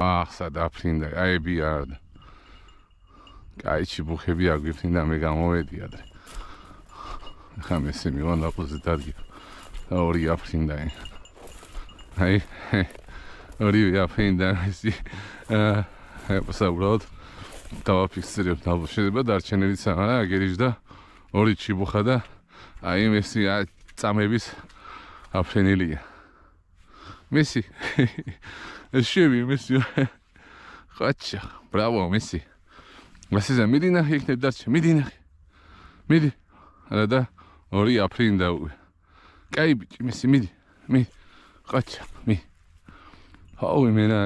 ახსა დაფრინდა, აებიარდა. კაი ჩიბუხები აგვიფრინდა, მე გამოვედი ადრე. ხა მესე მივანაყუზე დადგა. და ორი აფრინდა. აი, ორი აფრინდა ისი. უბრალოდ დავაფიქსირებ და შეიძლება დარჩენილიც არა, აგერიჟ და ორი ჩიბუხა და აი მესი წამების აფრენილია. მესი. შევი მესი. ხაჩა, ბრავო მესი. მასიზა მიდი ნახე იქნებ დარჩე, მიდი ნახე. მიდი. არა და ორი აფრინდა. კაი ბიჭი, მესი მიდი. ხაჩა, მიდი. აუ მენა